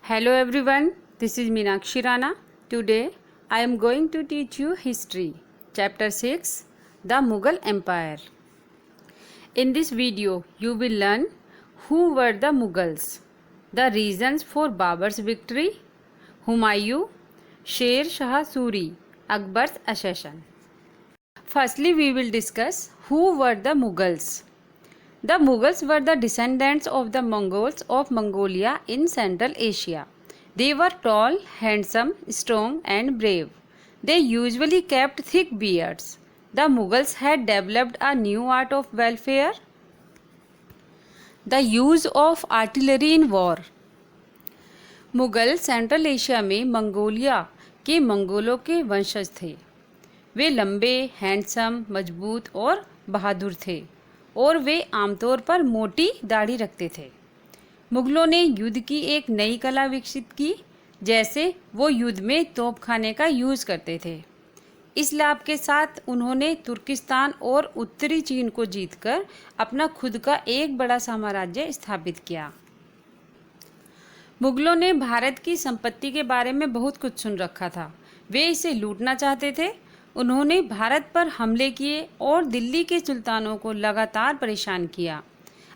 Hello everyone, this is Meenakshi Rana. Today I am going to teach you history. Chapter 6, The Mughal Empire. In this video you will learn who were the Mughals, the reasons for Babur's victory, Humayun, Sher Shah Suri, Akbar's accession. Firstly we will discuss who were the Mughals. The Mughals were the descendants of the Mongols of Mongolia in Central Asia. They were tall, handsome, strong and brave. They usually kept thick beards. The Mughals had developed a new art of warfare, the use of artillery in war. Mughal central Asia में Mongolia के मंगोलों के वंशज थे। वे लंबे, handsome, मजबूत और बहादुर थे और वे आमतौर पर मोटी दाढ़ी रखते थे। मुगलों ने युद्ध की एक नई कला विकसित की, जैसे वो युद्ध में तोपखाने का यूज़ करते थे। इस लाभ के साथ उन्होंने तुर्किस्तान और उत्तरी चीन को जीतकर अपना खुद का एक बड़ा साम्राज्य स्थापित किया। मुगलों ने भारत की संपत्ति के बारे में बहुत कुछ सुन रखा था। वे इसे लूटना चाहते थे। उन्होंने भारत पर हमले किए और दिल्ली के सुल्तानों को लगातार परेशान किया।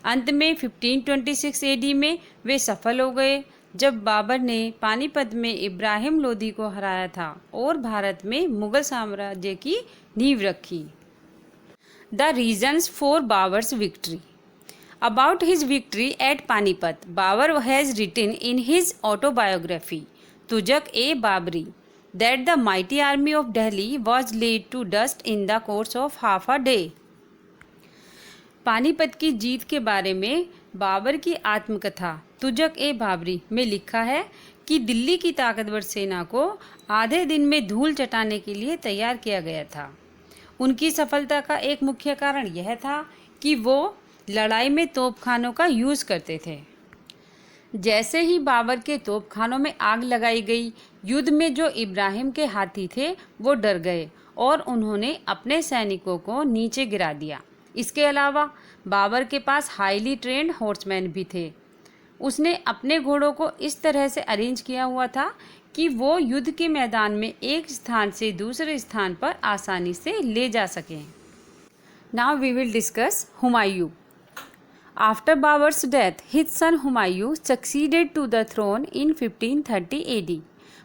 अंत में 1526 एडी में वे सफल हो गए, जब बाबर ने पानीपत में इब्राहिम लोदी को हराया था और भारत में मुगल साम्राज्य की नींव रखी। The reasons for Babar's victory. About his victory at Panipat, Babur has written in his autobiography, Tujak-e Babri, that the mighty army of Delhi was laid to dust in the course of half a day. Panipat की जीत के बारे में बाबर की आत्मकथा तुजक-ए-बाबरी में लिखा है कि दिल्ली की ताकतवर सेना को आधे दिन में धूल चटाने के लिए तैयार किया गया था। उनकी सफलता का एक मुख्य कारण यह था कि वो लड़ाई में तोपखानों का यूज़ करते थे। जैसे ही बाबर के तोपखानों में आग लगाई गई, युद्ध में जो इब्राहिम के हाथी थे वो डर गए और उन्होंने अपने सैनिकों को नीचे गिरा दिया। इसके अलावा बाबर के पास हाईली ट्रेंड हॉर्समैन भी थे। उसने अपने घोड़ों को इस तरह से अरेंज किया हुआ था कि वो युद्ध के मैदान में एक स्थान से दूसरे स्थान पर आसानी से ले जा सकें। Now we will discuss Humayun. After Babur's death, his son Humayun succeeded to the throne in 1530 AD.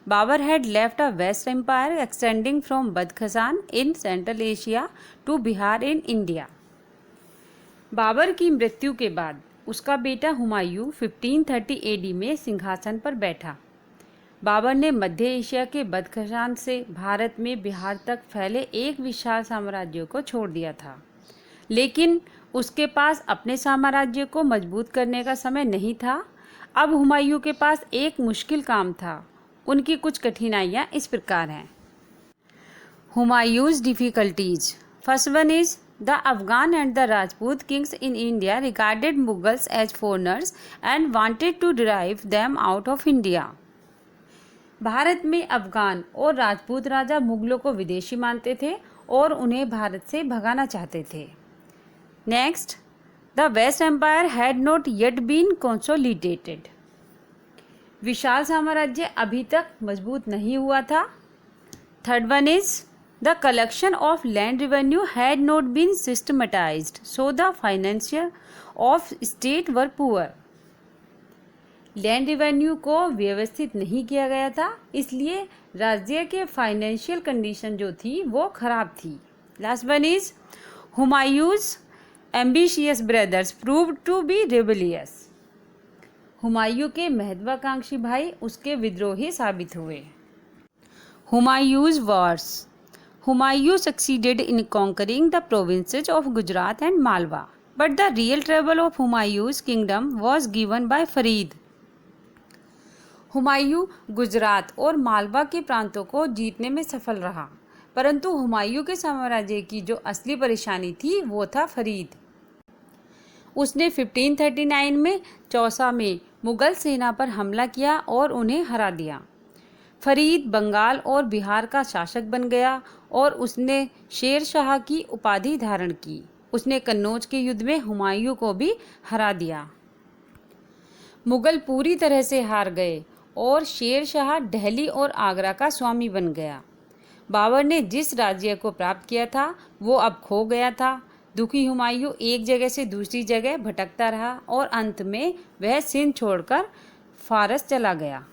Babur had left a vast empire extending from Badkhashan in Central Asia to Bihar in India. Babur की मृत्यु के बाद उसका बेटा Humayun 1530 AD में सिंहासन पर बैठा। बाबर ने मध्य एशिया के बदखशान से भारत में बिहार तक फैले एक विशाल साम्राज्य को छोड़ दिया था, लेकिन उसके पास अपने साम्राज्य को मजबूत करने का समय नहीं था। अब हुमायूं के पास एक मुश्किल काम था। उनकी कुछ कठिनाइयाँ इस प्रकार हैं। हुमायूं's difficulties. First one is the Afghan and the Rajput kings in India regarded Mughals as foreigners and wanted to drive them out of India. Bharat में अफगान और राजपूत राजा मुगलों को विदेशी मानते थे और उन्हें भारत से भगाना चाहते थे। Next, the West Empire had not yet been consolidated. विशाल साम्राज्य अभी तक मजबूत नहीं हुआ था। Third one is the collection of land revenue had not been systematized, so the financiers of state were poor. Land revenue को व्यवस्थित नहीं किया गया था, इसलिए राज्य के फाइनेंशियल कंडीशन जो थी वो खराब थी। लास्ट वन इज हुमायूं's ambitious brothers proved to be rebellious. Humayun के महत्वाकांक्षी भाई उसके विद्रोही साबित हुए। हुमायूं's wars. Humayun succeeded in conquering the provinces of Gujarat and Malwa, but the real trouble of Humayun's kingdom was given by Farid. Humayun Gujarat और मालवा के प्रांतों को जीतने में सफल रहा, परंतु हुमायूं के साम्राज्य की जो असली परेशानी थी वो था फरीद। उसने 1539 में चौसा में मुगल सेना पर हमला किया और उन्हें हरा दिया। फरीद बंगाल और बिहार का शासक बन गया और उसने शेर शाह की उपाधि धारण की। उसने कन्नौज के युद्ध में हुमायूं को भी हरा दिया। मुगल पूरी तरह से हार गए और शेर शाह दिल्ली और आगरा का स्वामी बन गया। बाबर ने जिस राज्य को प्राप्त किया था वो अब खो गया था। दुखी हुमायूं एक जगह से दूसरी जगह भटकता रहा और अंत में वह सिंध छोड़कर फारस चला गया।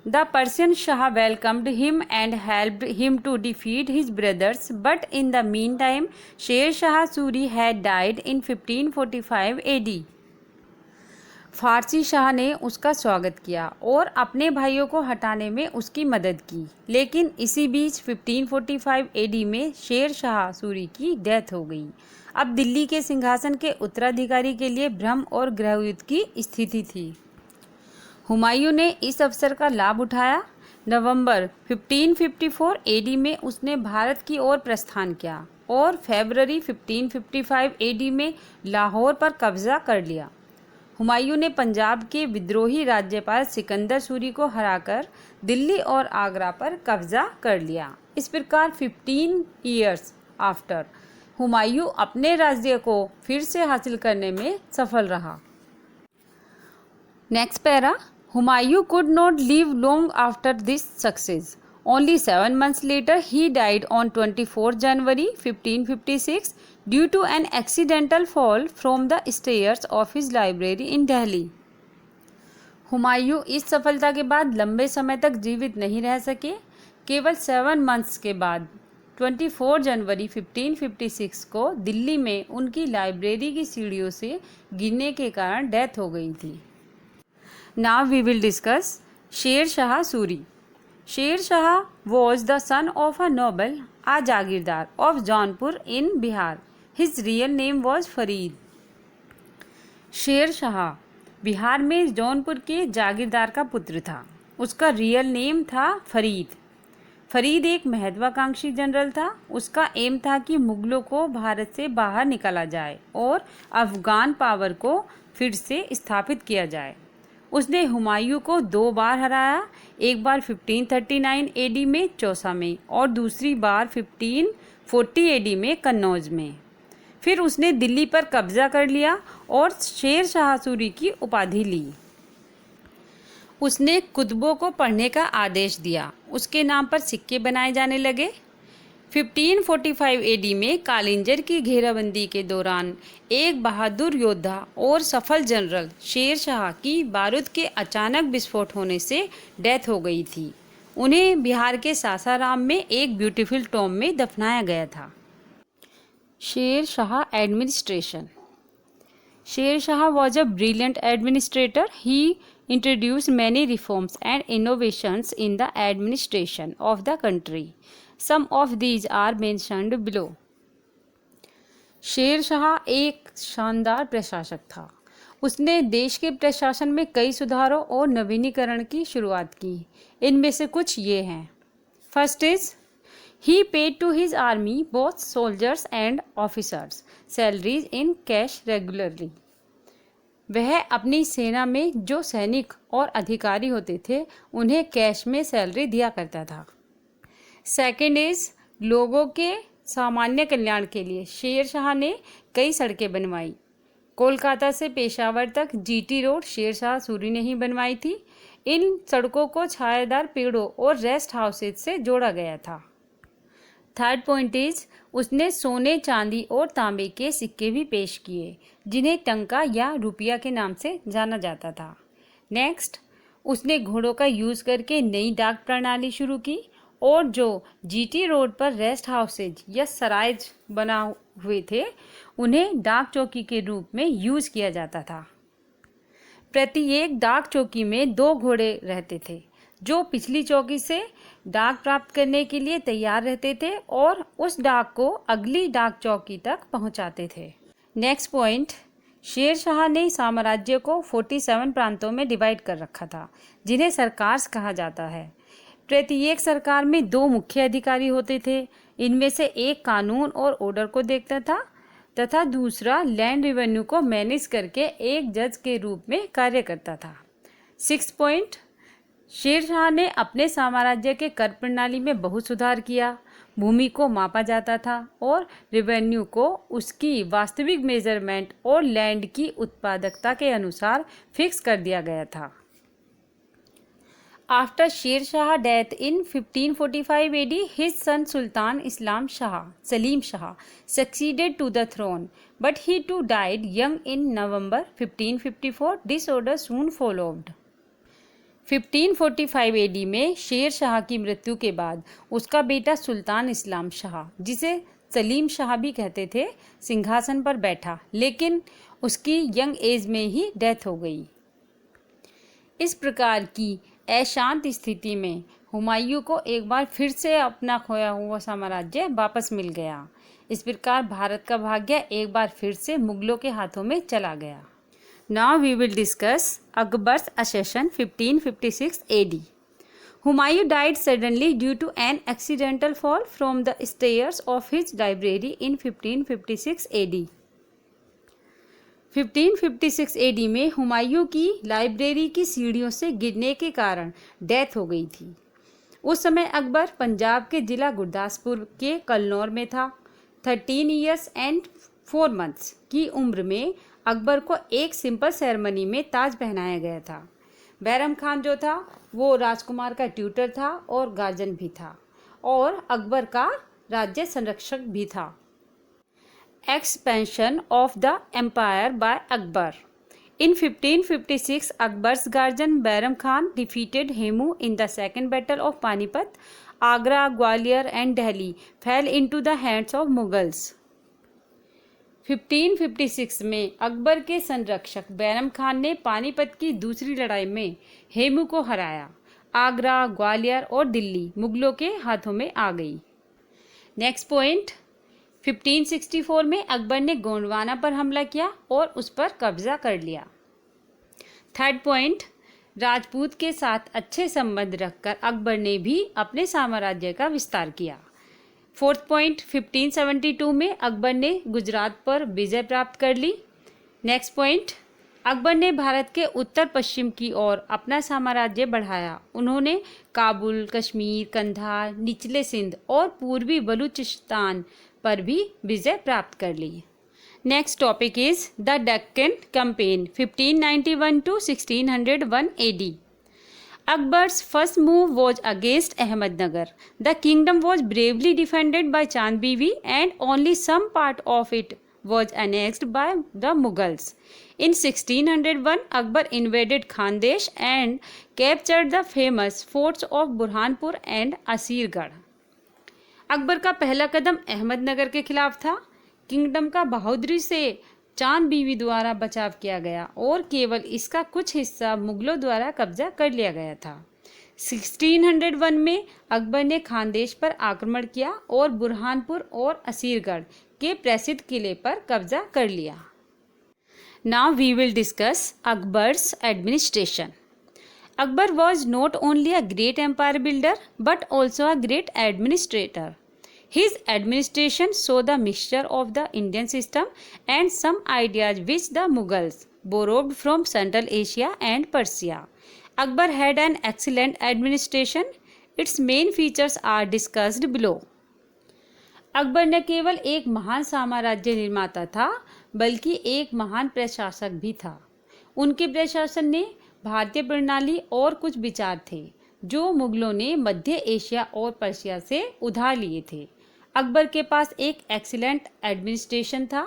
The Persian Shah welcomed him and helped him to defeat his brothers, but in the meantime, Sher Shah Suri had died in 1545 AD. फारसी शाह ने उसका स्वागत किया और अपने भाइयों को हटाने में उसकी मदद की, लेकिन इसी बीच 1545 एडी में शेर शाह सूरी की डेथ हो गई। अब दिल्ली के सिंहासन के उत्तराधिकारी के लिए भ्रम और गृहयुद्ध की स्थिति थी। हुमायूं ने इस अवसर का लाभ उठाया। नवंबर 1554 एडी में उसने भारत की ओर प्रस्थान किया और फरवरी 1555 एडी में लाहौर पर कब्जा कर लिया। हुमायूं ने पंजाब के विद्रोही राज्यपाल सिकंदर सूरी को हराकर दिल्ली और आगरा पर कब्जा कर लिया। इस प्रकार 15 ईयर्स आफ्टर हुमायूं अपने राज्य को फिर से हासिल करने में सफल रहा। Next para, Humayun could not live long after this success. Only 7 months later, he died on 24 January 1556 due to an accidental fall from the stairs of his library in Delhi. Humayun इस सफलता के बाद लंबे समय तक जीवित नहीं रह सके। केवल 7 मंथ्स के बाद 24 जनवरी 1556 को दिल्ली में उनकी लाइब्रेरी की सीढ़ियों से गिरने के कारण डेथ हो गई थी। Now we will discuss Sher Shah Suri. Sher Shah was the son of a noble, a Jagirdar of Jaunpur in Bihar. His real name was Farid. Sher Shah Bihar में जौनपुर के जागीरदार का पुत्र था। उसका रियल नेम था फरीद। फरीद एक महत्वाकांक्षी जनरल था। उसका एम था कि मुगलों को भारत से बाहर निकाला जाए और अफगान पावर को फिर से स्थापित किया जाए। उसने हुमायूं को 2 बार हराया, एक बार 1539 एडी में चौसा में और दूसरी बार 1540 एडी में कन्नौज में। फिर उसने दिल्ली पर कब्जा कर लिया और शेर शाह सूरी की उपाधि ली। उसने कुतुबों को पढ़ने का आदेश दिया। उसके नाम पर सिक्के बनाए जाने लगे। 1545 एडी में कालिंजर की घेराबंदी के दौरान एक बहादुर योद्धा और सफल जनरल शेर शाह की बारूद के अचानक विस्फोट होने से डेथ हो गई थी। उन्हें बिहार के सासाराम में एक ब्यूटीफुल टॉम में दफनाया गया था। Sher Shah administration. Sher Shah was a brilliant administrator. He introduced many reforms and innovations in the administration of the country. Some of these are mentioned below. Sher Shah एक शानदार प्रशासक था। उसने देश के प्रशासन में कई सुधारों और नवीनीकरण की शुरुआत की। इनमें से कुछ ये हैं। First is he paid to his army both soldiers and officers salaries in cash regularly. वह अपनी सेना में जो सैनिक और अधिकारी होते थे उन्हें कैश में सैलरी दिया करता था। सेकेंड इज लोगों के सामान्य कल्याण के लिए शेर शाह ने कई सड़कें बनवाई। कोलकाता से पेशावर तक जीटी रोड शेर शाह सूरी ने ही बनवाई थी। इन सड़कों को छायादार पेड़ों और रेस्ट हाउसेज से जोड़ा गया था। थर्ड पॉइंट इज उसने सोने चांदी और तांबे के सिक्के भी पेश किए जिन्हें टंका या रुपया के नाम से जाना जाता था। नेक्स्ट, उसने घोड़ों का यूज़ करके नई डाक प्रणाली शुरू की और जो जीटी रोड पर रेस्ट हाउसेज या सराइज बना हुए थे उन्हें डाक चौकी के रूप में यूज़ किया जाता था। प्रत्येक डाक चौकी में 2 घोड़े रहते थे जो पिछली चौकी से डाक प्राप्त करने के लिए तैयार रहते थे और उस डाक को अगली डाक चौकी तक पहुंचाते थे। नेक्स्ट पॉइंट, शेर शाह ने साम्राज्य को 47 प्रांतों में डिवाइड कर रखा था जिन्हें सरकार कहा जाता है। प्रत्येक सरकार में 2 मुख्य अधिकारी होते थे। इनमें से एक कानून और ऑर्डर को देखता था तथा दूसरा लैंड रेवेन्यू को मैनेज करके एक जज के रूप में कार्य करता था। 6 पॉइंट, शेर शाह ने अपने साम्राज्य के कर प्रणाली में बहुत सुधार किया। भूमि को मापा जाता था और रेवेन्यू को उसकी वास्तविक मेजरमेंट और लैंड की उत्पादकता के अनुसार फिक्स कर दिया गया था। After Sher Shah death in 1545 AD, his son Sultan Salim Shah succeeded to the throne, but he too died young in November 1554. Disorder soon followed. 1545 AD में शेर शाह की मृत्यु के बाद उसका बेटा सुल्तान इस्लाम शाह, जिसे सलीम शाह भी कहते थे, सिंहासन पर बैठा, लेकिन उसकी यंग एज में ही डेथ हो गई। इस प्रकार की अशांत स्थिति में हुमायूं को एक बार फिर से अपना खोया हुआ साम्राज्य वापस मिल गया। इस प्रकार भारत का भाग्य एक बार फिर से मुगलों के हाथों में चला गया। Now we will discuss Akbar's accession 1556 AD. Humayun died suddenly due to an accidental fall from the stairs of his library in 1556 AD. 1556 AD में हुमायूं की लाइब्रेरी की सीढ़ियों से गिरने के कारण डेथ हो गई थी। उस समय अकबर पंजाब के जिला गुरदासपुर के कलनौर में था। 13 years and 4 months की उम्र में अकबर को एक सिंपल सेरेमनी में ताज पहनाया गया था। बैरम खान जो था वो राजकुमार का ट्यूटर था और गार्जियन भी था और अकबर का राज्य संरक्षक भी था। Expansion of the empire by Akbar. In 1556, Akbar's guardian Bairam Khan defeated Hemu in the second battle of Panipat. Agra, Gwalior and Delhi fell into the hands of Mughals. 1556 में अकबर के संरक्षक बैरम खान ने पानीपत की दूसरी लड़ाई में हेमू को हराया। आगरा, ग्वालियर और दिल्ली मुगलों के हाथों में आ गई। नेक्स्ट पॉइंट, 1564 में अकबर ने गोंडवाना पर हमला किया और उस पर कब्जा कर लिया। थर्ड पॉइंट, राजपूत के साथ अच्छे संबंध रखकर अकबर ने भी अपने साम्राज्य का विस्तार किया। फोर्थ पॉइंट, 1572 में अकबर ने गुजरात पर विजय प्राप्त कर ली। नेक्स्ट पॉइंट, अकबर ने भारत के उत्तर पश्चिम की ओर अपना साम्राज्य बढ़ाया। उन्होंने काबुल, कश्मीर, कंधार, निचले सिंध और पूर्वी बलूचिस्तान पर भी विजय प्राप्त कर ली। Next topic is the Deccan campaign 1591 to 1601 AD. Akbar's first move was against Ahmednagar. The kingdom was bravely defended by Chand Bibi and only some part of it was annexed by the Mughals. In 1601, Akbar invaded Khandesh and captured the famous forts of Burhanpur and Asirgarh. Akbar का पहला कदम अहमदनगर के खिलाफ था। Kingdom का बहादुरी से चांद बीवी द्वारा बचाव किया गया और केवल इसका कुछ हिस्सा मुगलों द्वारा कब्जा कर लिया गया था। 1601 में अकबर ने खानदेश पर आक्रमण किया और बुरहानपुर और असीरगढ़ के प्रसिद्ध किले पर कब्जा कर लिया। Now we will discuss Akbar's administration. Akbar was not only a great empire builder but also a great administrator. His administration showed the mixture of the Indian system and some ideas which the Mughals borrowed from Central Asia and Persia. Akbar had an excellent administration. Its main features are discussed below. Akbar न केवल एक महान साम्राज्य निर्माता था बल्कि एक महान प्रशासक भी था। उनके प्रशासन ने भारतीय प्रणाली और कुछ विचार थे जो मुगलों ने मध्य एशिया और पर्शिया से उधार लिए थे। अकबर के पास एक एक्सीलेंट एडमिनिस्ट्रेशन था।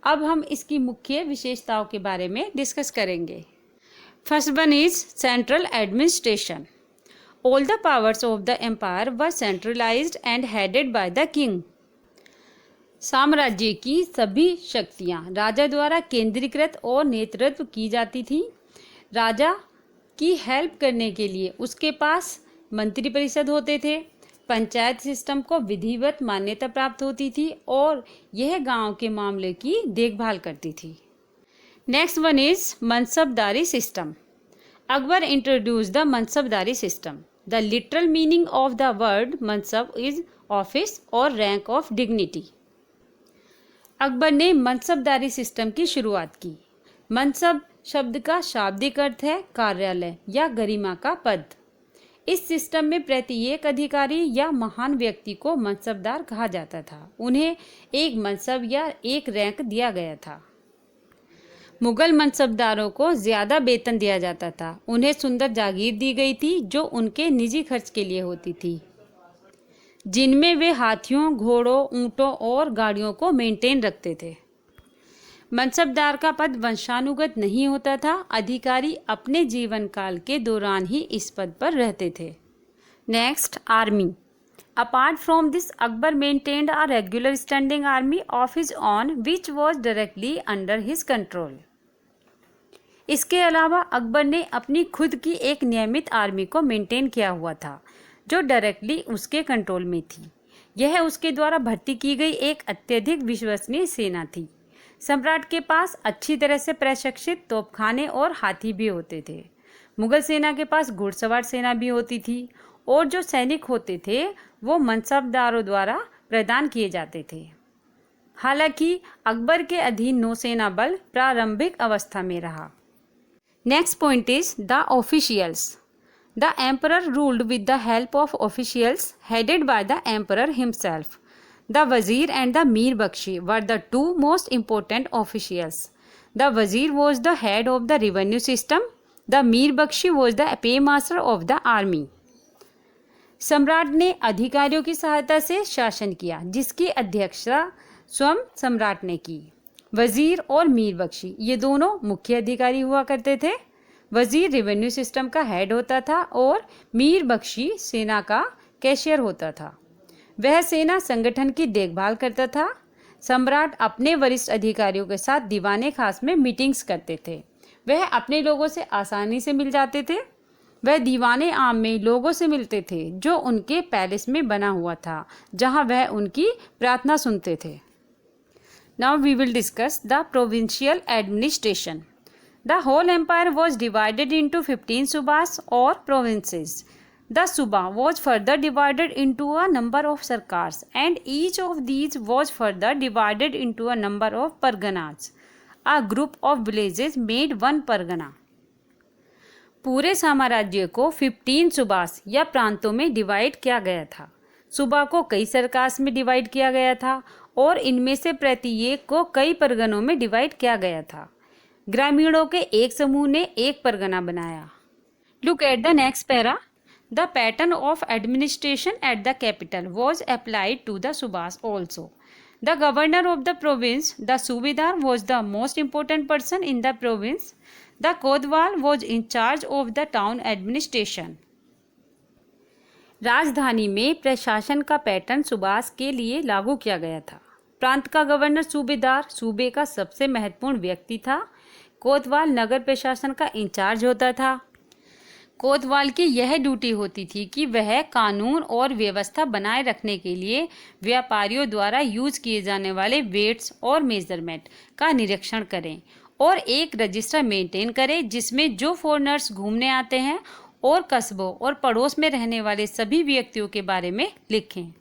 अब हम इसकी मुख्य विशेषताओं के बारे में डिस्कस करेंगे। First one is central administration. All the powers of the empire were centralised and headed by the king. साम्राज्य की सभी शक्तियां राजा द्वारा केंद्रीकृत और नेतृत्व की जाती थी। राजा की हेल्प करने के लिए उसके पास मंत्री परिषद होते थे। पंचायत सिस्टम को विधिवत मान्यता प्राप्त होती थी और यह गांव के मामले की देखभाल करती थी। Next one is mansabdari system. Akbar introduce the mansabdari system. The literal meaning of the word mansab is office और रैंक ऑफ डिग्निटी। अकबर ने मनसबदारी सिस्टम की शुरुआत की। मनसब शब्द का शाब्दिक अर्थ है कार्यालय या गरिमा का पद। इस सिस्टम में प्रत्येक अधिकारी या महान व्यक्ति को मनसबदार कहा जाता था। उन्हें एक मनसब या एक रैंक दिया गया था। मुगल मनसबदारों को ज़्यादा वेतन दिया जाता था। उन्हें सुंदर जागीर दी गई थी जो उनके निजी खर्च के लिए होती थी, जिनमें वे हाथियों, घोड़ों, ऊँटों और गाड़ियों को मेंटेन रखते थे। मनसबदार का पद वंशानुगत नहीं होता था। अधिकारी अपने जीवन काल के दौरान ही इस पद पर रहते थे। Next, army. Apart from this, Akbar maintained a regular standing army of his on which was directly under his control. इसके अलावा अकबर ने अपनी खुद की एक नियमित आर्मी को मेंटेन किया हुआ था जो डायरेक्टली उसके कंट्रोल में थी। यह उसके द्वारा भर्ती की गई एक अत्यधिक विश्वसनीय सेना थी। सम्राट के पास अच्छी तरह से प्रशिक्षित तोपखाने और हाथी भी होते थे। मुगल सेना के पास घुड़सवार सेना भी होती थी और जो सैनिक होते थे वो मनसबदारों द्वारा प्रदान किए जाते थे। हालांकि अकबर के अधीन नौसेना बल प्रारंभिक अवस्था में रहा। Next point is the officials. The emperor ruled with the help of officials headed by the emperor himself. The Wazir and the Mir Bakshi were the two most important officials. The Wazir was the head of the revenue system. The Mir Bakshi was the paymaster of the army. सम्राट ने अधिकारियों की सहायता से शासन किया जिसकी अध्यक्षता स्वयं सम्राट ने की। वजीर और मीर बख्शी ये दोनों मुख्य अधिकारी हुआ करते थे। वजीर रेवेन्यू सिस्टम का हेड होता था और मीर बख्शी सेना का कैशियर होता था। वह सेना संगठन की देखभाल करता था। सम्राट अपने वरिष्ठ अधिकारियों के साथ दीवाने खास में मीटिंग्स करते थे। वह अपने लोगों से आसानी से मिल जाते थे। वह दीवाने आम में लोगों से मिलते थे जो उनके पैलेस में बना हुआ था जहां वह उनकी प्रार्थना सुनते थे। Now we will discuss the provincial administration. The whole empire was divided into 15 subas or provinces. The suba was further divided into a number of sarkars and each of these was further divided into a number of parganas. A group of villages made one pargana. पूरे साम्राज्य को 15 सुबास या प्रांतों में divide किया गया था। सुबा को कई सरकार्स में डिवाइड किया गया था और इनमें से प्रत्येक को कई परगनों में डिवाइड किया गया था। ग्रामीणों के एक समूह ने एक परगना बनाया। Look at the next para. The pattern of administration at the capital was applied to the subas also. The governor of the province, the subedar, was the most important person in the province. The kotwal was in charge of the town administration. राजधानी में प्रशासन का pattern सुबास के लिए लागू किया गया था। प्रांत का गवर्नर सूबेदार सूबे का सबसे महत्वपूर्ण व्यक्ति था। कोतवाल नगर प्रशासन का इंचार्ज होता था। कोतवाल की यह ड्यूटी होती थी कि वह कानून और व्यवस्था बनाए रखने के लिए व्यापारियों द्वारा यूज किए जाने वाले वेट्स और मेजरमेंट का निरीक्षण करें और एक रजिस्टर मेंटेन करें जिसमें जो फॉरेनर्स घूमने आते हैं और कस्बों और पड़ोस में रहने वाले सभी व्यक्तियों के बारे में लिखें।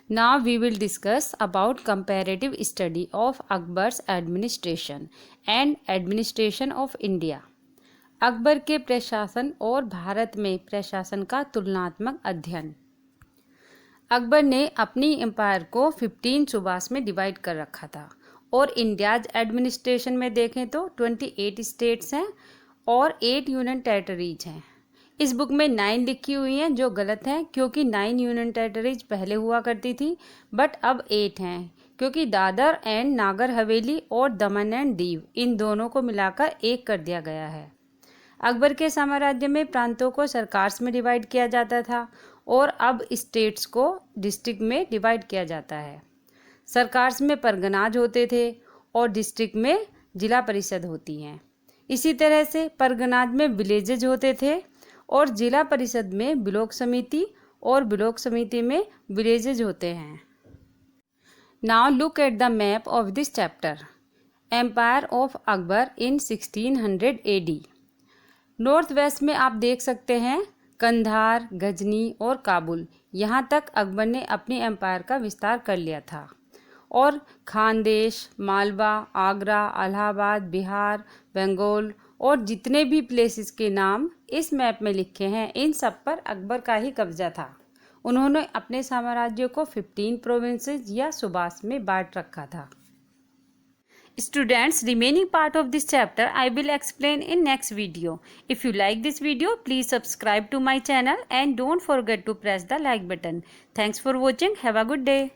Now we will discuss about comparative study of Akbar's administration and administration of India. Akbar के प्रशासन और भारत में प्रशासन का तुलनात्मक अध्ययन। अकबर ने अपनी एम्पायर को 15 सूबास में डिवाइड कर रखा था और इंडियाज एडमिनिस्ट्रेशन में देखें तो 28 स्टेट्स हैं और 8 यूनियन टेरिटरीज हैं। इस बुक में 9 लिखी हुई हैं जो गलत है क्योंकि 9 यूनियन टेरिटरीज पहले हुआ करती थी बट अब 8 हैं क्योंकि दादर एंड नागर हवेली और दमन एंड दीव इन दोनों को मिलाकर एक कर दिया गया है। अकबर के साम्राज्य में प्रांतों को सरकार्स में डिवाइड किया जाता था और अब स्टेट्स को डिस्ट्रिक्ट में डिवाइड किया जाता है। सरकार्स में परगनाज होते थे और डिस्ट्रिक्ट में जिला परिषद होती हैं। इसी तरह से परगनाज में विलेजेज होते थे और जिला परिषद में ब्लॉक समिति और ब्लॉक समिति में विलेजेज होते हैं। Now look at the map of this chapter. Empire of Akbar in 1600 AD। North west में आप देख सकते हैं कंधार, गजनी और काबुल। यहाँ तक अकबर ने अपनी एम्पायर का विस्तार कर लिया था और खानदेश, मालवा, आगरा, इलाहाबाद, बिहार, बंगाल और जितने भी प्लेसेस के नाम इस मैप में लिखे हैं इन सब पर अकबर का ही कब्जा था। उन्होंने अपने साम्राज्य को 15 प्रोविंसेस या सूबास में बांट रखा था। Students, remaining part of this chapter I will explain in next video. If you like this video, please subscribe to my channel and don't forget to press the like button. Thanks for watching. Have a good day.